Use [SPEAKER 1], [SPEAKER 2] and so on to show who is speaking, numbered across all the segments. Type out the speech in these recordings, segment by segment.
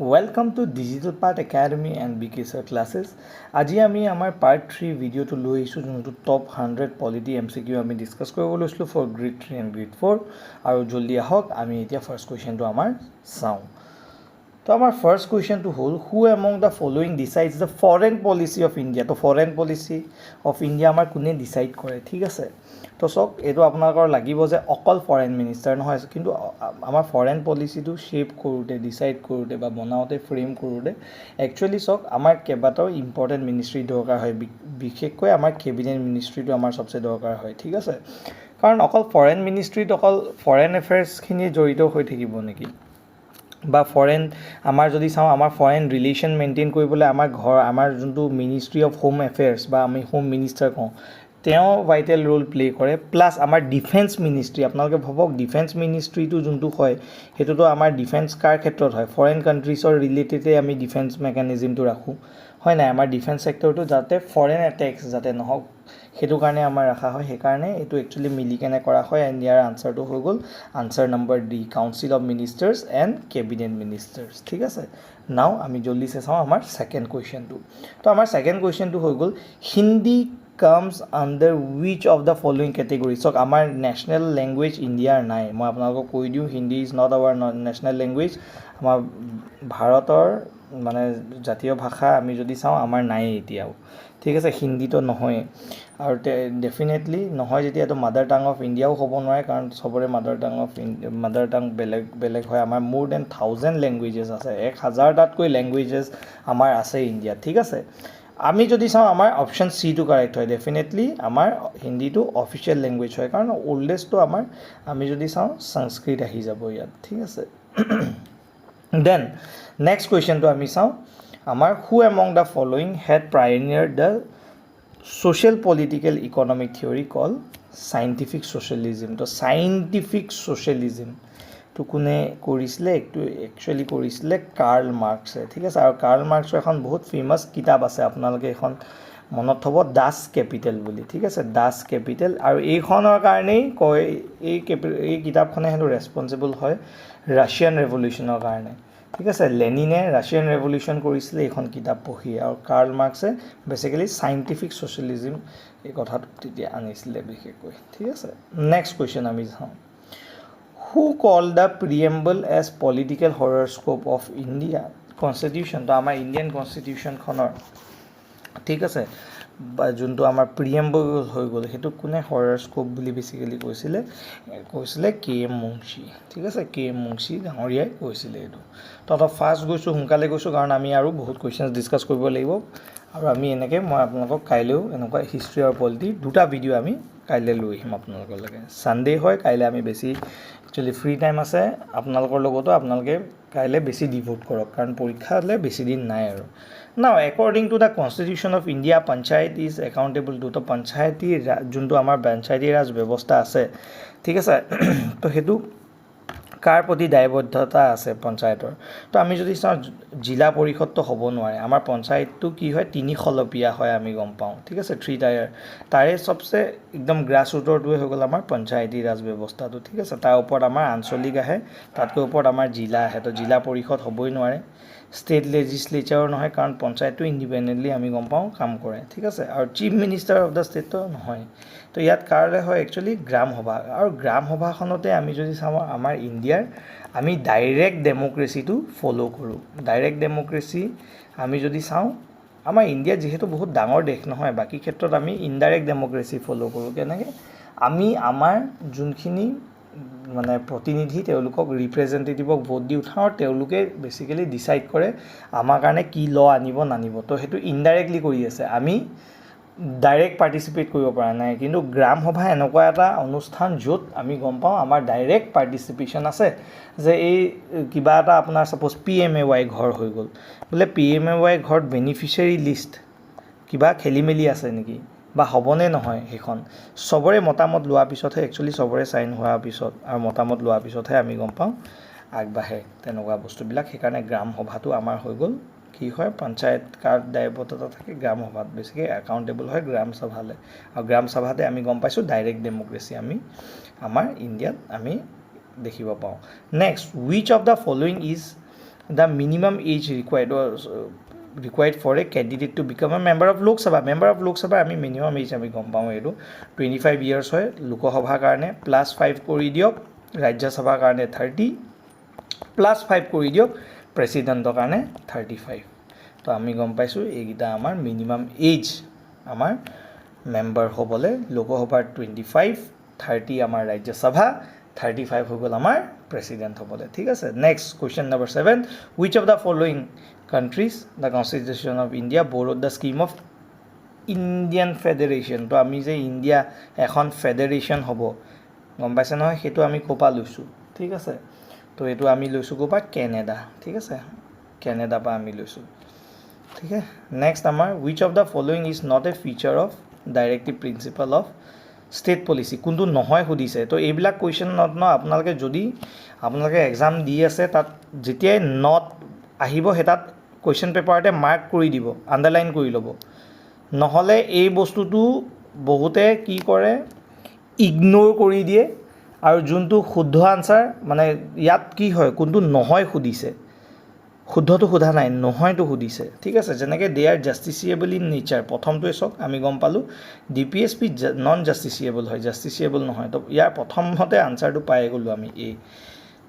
[SPEAKER 1] Welcome to Digital Path Academy and BK Sir classes. আজি আমি আমাৰ পাৰ্ট 3 ভিডিঅ'টো লৈ আহিছোঁ যোনটো টপ 100 পলিটি MCQ আমি ডিছকাছ কৰিব লৈছিলোঁ ফৰ গ্ৰেড 3 and গ্ৰেড 4 আৰু জলদি আহক আমি এতিয়া ফাৰ্ষ্ট কুৱেশ্যনটো আমাৰ চাওঁ তো আমাৰ ফাৰ্ষ্ট কুৱেশ্যনটো হ'ল who among the following decides the foreign policy of India তো ফৰেন পলিচি অফ ইণ্ডিয়া আমাৰ কোনে ডিচাইড কৰে ঠিক আছে তো চাওক এইটো আপোনালোকৰ লাগিব যে অকল ফৰেন মিনিষ্টাৰ নহয় কিন্তু আমাৰ ফৰেন পলিচিটো শ্বেপ কৰোঁতে ডিচাইড কৰোঁতে বা বনাওঁতে ফ্ৰেম কৰোঁতে একচুৱেলি চাওক আমাৰ কেইবাটাও ইম্পৰ্টেণ্ট মিনিষ্ট্ৰী দৰকাৰ হয় বিশেষকৈ আমাৰ কেবিনেট মিনিষ্ট্ৰীটো আমাৰ চবচে দৰকাৰ হয় ঠিক আছে কাৰণ অকল ফৰেন মিনিষ্ট্ৰীত অকল ফৰেন এফেয়াৰ্ছখিনি জড়িত হৈ থাকিব নেকি বা ফৰেন আমাৰ যদি চাওঁ আমাৰ ফৰেন ৰিলেশ্যন মেইনটেইন কৰিবলৈ আমাৰ যোনটো মিনিষ্ট্ৰী অফ হোম এফেয়াৰ্ছ বা আমি হোম মিনিষ্টাৰ কওঁ তেওঁ ভাইটেল ৰোল প্লে কৰে প্লাছ আমাৰ ডিফেন্স মিনিষ্ট্ৰী আপোনালোকে ভাবক ডিফেন্স মিনিষ্ট্ৰীটো যোনটো হয় সেইটোতো আমাৰ ডিফেন্স কাৰ ক্ষেত্ৰত হয় ফৰেন কাণ্ট্ৰিজৰ ৰিলেটেডে আমি ডিফেন্স মেকানিজিমটো ৰাখোঁ হয় নাই আমাৰ ডিফেন্স ছেক্টৰটো যাতে ফৰেন এটেক্স যাতে নহওক সেইটো কাৰণে আমাৰ ৰখা হয় সেইকাৰণে এইটো একচুৱেলি মিলি কেনে কৰা হয় এণ্ড ইয়াৰ আনচাৰটো হৈ গ'ল answer number D council of ministers and cabinet ministers ঠিক আছে নাও আমি জল্দিছে চাওঁ আমাৰ ছেকেণ্ড কুৱেশ্যনটো তো আমাৰ ছেকেণ্ড কুৱেশ্যনটো হৈ গ'ল Hindi comes under which of the following categories so our national language india nai moi apnalok koi diu hindi is not our national language amar bharator mane jatiyo bhasha ami jodi sao amar nai etiao ঠিক আছে হিন্দি তো নহয় আৰু definitely নহয় যেতিয়া তো mother টাং of ইণ্ডিয়াও হ'ব নোৱাৰে কাৰণ সবৰে মাদাৰ টাং বেলেগ হয় আমাৰ মোৰ দেন 1000 ল্যাঙ্গুৱেজেছ আছে 1000টাতকৈ ল্যাঙ্গুৱেজেছ আমাৰ আছে ইণ্ডিয়াত ঠিক আছে আমি যদি চাওঁ আমাৰ অপশ্যন সিটো কাৰেক্ট হয় ডেফিনেটলি আমাৰ হিন্দীটো অফিচিয়েল ল্যাঙ্গুৱেজ হয় কাৰণ ওল্ডেষ্টটো আমাৰ আমি যদি চাওঁ সংস্কৃত আহি যাব ইয়াত ঠিক আছে দেন নেক্সট কুৱেশ্যনটো আমি চাওঁ আমাৰ হু among the following head পায়োনিয়াৰ the social political economic theory called scientific socialism তো scientific socialism তো কোনে কৰিছিলে একটু একচুয়ালি কৰিছিলে কাৰ্ল মাৰ্কছে ঠিক আছে আৰু কাৰ্ল মাৰ্কছৰ এখন বহুত ফেমাস কিতাপ আছে আপোনালোকে এখন মনত থব দাস কেপিটেল বুলি ঠিক আছে দাস কেপিটেল আৰু এইখনৰ কাৰণেই কয় এই কিতাপখনে হেনো ৰেসপন্সিবল হয় ৰাছিয়ান ৰেভলিউচনৰ কাৰণে ঠিক আছে লেনিনে ৰাছিয়ান ৰেভলিউচন কৰিছিলে এখন কিতাপ পঢ়ি আৰু কাৰ্ল মাৰ্কছে বেসিক্যালি সাইন্টিফিক সোশ্যালিজম এই কথাটো তেতিয়া আনিছিলে বিশেষকৈ ঠিক আছে নেক্সট কোৱেশ্চন আমি চাওঁ who called the preamble as political horoscope of India constitution তো আমাৰ ইণ্ডিয়ান কনস্টিটিউশন খনৰ ঠিক আছে যোনটো আমাৰ প্ৰিএম্বল হৈ গ'ল সেইটো কোনে হৰস্কোপ বুলি বেসিক্যালি কৈছিলে কে এম মুংশী ঠিক আছে কে এম মুংশী ডাঙৰীয়াই কৈছিলে এইটো তো ফাৰ্ষ্ট গৈছোঁ সোনকালে গৈছোঁ কাৰণ আমি আৰু বহুত কুৱেশ্যনছ ডিছকাছ কৰিব লাগিব আৰু আমি এনেকৈ মই আপোনালোকক কাইলৈও এনেকুৱা হিষ্ট্ৰী আৰু পলিটি দুটা ভিডিঅ' আমি কাইলৈ লৈ আহিম আপোনালোকৰ লাগে সানডে হয় কাইলৈ আমি বেছি একচুৱেলি ফ্ৰী টাইম আছে আপোনালোকৰ লগতো আপোনালোকে কাইলৈ বেছি ডিভোট কৰক কাৰণ পৰীক্ষালৈ বেছি দিন নাই আৰু Now, according to the Constitution of India, Panchayat is accountable to the Panchayati যোনটো আমাৰ পঞ্চায়তী ৰাজ ব্যৱস্থা আছে ঠিক আছে তো হেতু কাৰ প্ৰতি দায়বদ্ধতা আছে পঞ্চায়তৰ তো আমি যদি চাওঁ জিলা পৰিষদটো হ'ব নোৱাৰে আমাৰ পঞ্চায়তটো কি হয় তিনি খলপীয়া হয় আমি গম পাওঁ ঠিক আছে 3 টায়াৰ তাৰে সবচে একদম গ্ৰাছ ৰুটৰটোৱে হৈ গ'ল আমাৰ পঞ্চায়তী ৰাজ ব্যৱস্থাটো ঠিক আছে তাৰ ওপৰত আমাৰ আঞ্চলিক আহে তাতকৈ ওপৰত আমাৰ জিলা আহে তো জিলা পৰিষদ হ'বই নোৱাৰে ষ্টেট লেজিসলেচাৰ নহয় কাৰণ পঞ্চায়তটো ইণ্ডিপেণ্ডেণ্টলি আমি গম পাওঁ কাম কৰে ঠিক আছে আৰু চিফ মিনিষ্টাৰ অফ দ্য ষ্টেটটো নহয় তো ইয়াত কাৰলে হয় একচুৱেলি গ্ৰাম সভা আৰু গ্ৰাম সভাখনতে আমি যদি চাওঁ আমাৰ ইণ্ডিয়াৰ আমি ডাইৰেক্ট ডেমক্ৰেচিটো ফলো কৰোঁ ডাইৰেক্ট ডেমক্ৰেচি আমি যদি চাওঁ আমাৰ ইণ্ডিয়া যিহেতু বহুত ডাঙৰ দেশ নহয় বাকী ক্ষেত্ৰত আমি ইনডাইৰেক্ট ডেমক্ৰেচি ফলো কৰোঁ কেনেকৈ আমি আমাৰ যোনখিনি মানে প্ৰতিনিধি তেওঁলোকক ৰিপ্ৰেজেন্টেটিভক ভোট দি উঠাওঁ আৰু তেওঁলোকে বেসিক্যালি ডিসাইড কৰে আমাৰ কাৰণে কি ল আনিব নানিব তো হেতু ইনডাইৰেক্টলি কৰি আছে আমি ডাইৰেক্ট পাৰ্টিসিপেট কৰিব পৰা নাই কিন্তু গ্ৰাম সভা এনেকুৱা এটা অনুষ্ঠান য'ত আমি গম পাওঁ আমাৰ ডাইৰেক্ট পাৰ্টিসিপেশন আছে যে এই কিবা এটা আপোনাৰ সাপোজ PMAY ঘৰ হৈ গ'ল বোলে PMAY ঘৰত বেনিফিচিয়াৰী লিষ্ট কিবা খেলিমেলি আছে নেকি বা হ'বনে নহয় সেইখন সবৰে মতামত লোৱাৰ পিছতহে একচুৱেলি সবৰে সাইন হোৱাৰ পিছত আৰু মতামত লোৱাৰ পিছতহে আমি গম পাওঁ আগবাঢ়ে তেনেকুৱা বস্তুবিলাক সেইকাৰণে গ্ৰাম সভাটো আমাৰ হৈ গ'ল কি হয় পঞ্চায়ত কাৰ দায়বদ্ধতা থাকে গ্ৰাম সভাত বেছিকৈ একাউণ্টেবল হয় গ্ৰাম সভালে আৰু গ্ৰাম সভাতে আমি গম পাইছোঁ ডাইৰেক্ট ডেমক্ৰেচি আমি আমাৰ ইণ্ডিয়াত আমি দেখিব পাওঁ next which of the following is the minimum age required for a candidate to become a member of Lok Sabha. Member of Lok Sabha আমি minimum age আমি গম পাওঁ এইটো 25 years হয় লোকসভাৰ কাৰণে +5 কৰি দিয়ক ৰাজ্যসভাৰ কাৰণে 30 +5 কৰি দিয়ক প্ৰেচিডেণ্টৰ কাৰণে 35 তো আমি গম পাইছোঁ এইকেইটা আমাৰ মিনিমাম এজ আমাৰ মেম্বাৰ হ'বলৈ লোকসভাৰ 25 30 আমাৰ ৰাজ্যসভা 35 হৈ গ'ল আমাৰ প্ৰেচিডেণ্ট হ'বলৈ ঠিক আছে next question number 7 which of the following countries the constitution of India borrowed the scheme of Indian Federation তো আমি যে ইণ্ডিয়া এখন ফেডাৰেশ্যন হ'ব গম পাইছে নহয় সেইটো আমি ক'পা লৈছোঁ ঠিক আছে তো এইটো আমি লৈছোঁ ক'পা কেনেডা ঠিক আছে কেনেডা পা আমি লৈছোঁ ঠিক আছে নেক্সট আমাৰ which of the following is not a feature of directive principle of state policy কোনটো নহয় সুধিছে তো এইবিলাক কুৱেশ্যনত ন আপোনালোকে যদি আপোনালোকে এক্সাম দি আছে তাত যেতিয়াই নট আহিব সেই তাত কুৱেশ্যন পেপাৰতে মাৰ্ক কৰি দিব আণ্ডাৰলাইন কৰি ল'ব নহ'লে এই বস্তুটো বহুতে কি কৰে ইগনোৰ কৰি দিয়ে আৰু যোনটো শুদ্ধ আনসাৰ মানে ইয়াত কি হয় কোনটো নহয় সুধিছে শুদ্ধটো সোধা নাই নহয়টো সুধিছে ঠিক আছে যেনেকৈ দে আৰ জাষ্টিচিয়েবল ইন নেচাৰ প্ৰথমটোৱে চাওক আমি গম পালোঁ DPSP নন জাষ্টিচিয়েবল হয় জাষ্টিচিয়েবল নহয় তো ইয়াৰ প্ৰথমতে আনসাৰটো পাই গ'লোঁ আমি এ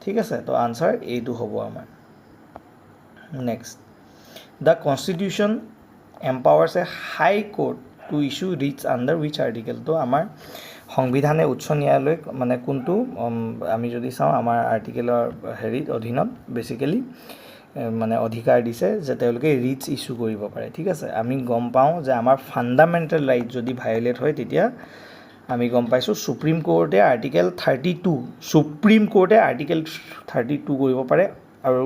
[SPEAKER 1] ঠিক আছে তো আনসাৰ এইটো হ'ব আমাৰ next the constitution empowers a high court to issue writs under which article তো আমাৰ সংবিধানে উচ্চ ন্যায়ালয় মানে কোনটো আমি যদি চাওঁ আমাৰ আৰ্টিকেলৰ হেৰিত অধীনত বেসিক্যালি মানে অধিকাৰ দিছে যে তেওঁলোকে ৰিটস ইস্যু কৰিব পাৰে ঠিক আছে আমি গম পাওঁ যে আমাৰ ফান্ডামেন্টাল ৰাইট যদি ভায়োলেট হয় তেতিয়া আমি গম পাইছোঁ সুপ্ৰিম কোৰ্টে আৰ্টিকেল 32 সুপ্ৰিম কোৰ্টে আৰ্টিকেল 32 কৰিব পাৰে আৰু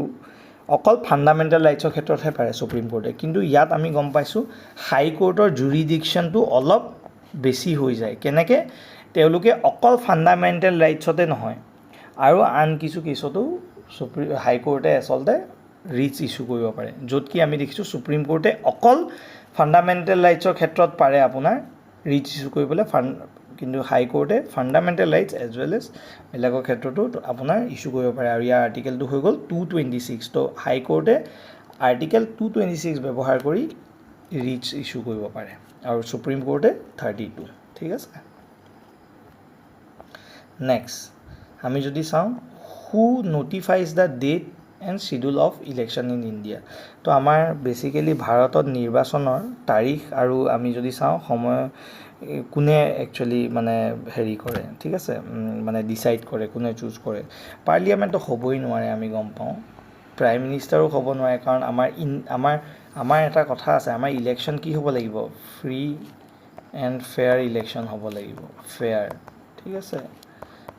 [SPEAKER 1] অকল ফান্ডামেন্টাল ৰাইটছৰ ক্ষেত্ৰতহে পাৰে সুপ্ৰিম কোৰ্টে কিন্তু ইয়াত আমি গম পাইছোঁ হাই কোৰ্টৰ জুৰিডিকশ্যনটো অলপ বেছি হৈ যায় কেনেকৈ তেওঁলোকে অকল ফান্ডামেন্টাল ৰাইটছতে নহয় আৰু আন কিছু কেছতো হাই কোৰ্টে আচলতে ৰিটস ইস্যু কৰিব পাৰে য'ত কি আমি দেখিছোঁ সুপ্ৰিম কোৰ্টে অকল ফান্ডামেন্টাল ৰাইটছৰ ক্ষেত্ৰত পাৰে আপোনাৰ ৰিটস ইস্যু কৰিবলৈ কিন্তু হাই কোৰ্টে fundamental rights as well as বেলেগৰ ক্ষেত্ৰতো আপোনাৰ ইস্যু কৰিব পাৰে আৰু ইয়াৰ আৰ্টিকেলটো হৈ গ'ল 226 তো হাই কোৰ্টে আৰ্টিকেল 226 ব্যৱহাৰ কৰি ৰিটস ইস্যু কৰিব পাৰে আৰু সুপ্ৰিম কোৰ্টে 32 ঠিক আছে নেক্সট আমি যদি চাওঁ who notifies the date and schedule of election in India তো আমাৰ বেচিকেলি ভাৰতত নিৰ্বাচনৰ তাৰিখ আৰু আমি যদি চাওঁ সময় কোনে একচুৱেলি মানে হেৰি কৰে ঠিক আছে মানে ডিসাইড কৰে কোনে চুজ কৰে পাৰ্লিয়ামেণ্টটো হ'বই নোৱাৰে আমি গম পাওঁ প্ৰাইম মিনিষ্টাৰো হ'ব নোৱাৰে কাৰণ আমাৰ এটা কথা আছে আমাৰ ইলেকশ্যন কি হ'ব লাগিব ফ্ৰী এণ্ড ফেয়াৰ ইলেকশ্যন হ'ব লাগিব ফেয়াৰ ঠিক আছে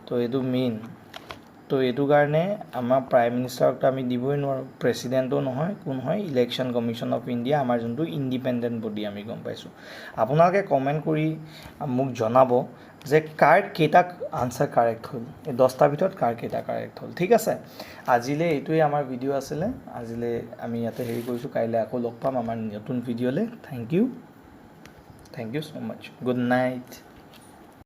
[SPEAKER 1] তো এইটো মেইন তো এইটো কাৰণে আমাৰ প্ৰাইম মিনিষ্টাৰকতো আমি দিবই নোৱাৰোঁ প্ৰেচিডেণ্টো নহয় কোন হয় ইলেকশ্যন কমিশ্যন অফ ইণ্ডিয়া আমাৰ যোনটো ইণ্ডিপেণ্ডেণ্ট বডি আমি গম পাইছোঁ আপোনালোকে কমেণ্ট কৰি মোক জনাব যে কাৰ কেইটা আনসাৰ কাৰেক্ট হ'ল এই 10টা ভিতৰত কাৰ কেইটা কাৰেক্ট হ'ল ঠিক আছে আজিলৈ এইটোৱে আমাৰ ভিডিঅ' আছিলে আজিলৈ আমি ইয়াতে হেৰি কৰিছোঁ কাইলৈ আকৌ লগ পাম আমাৰ নতুন ভিডিঅ'লৈ thank you so much good night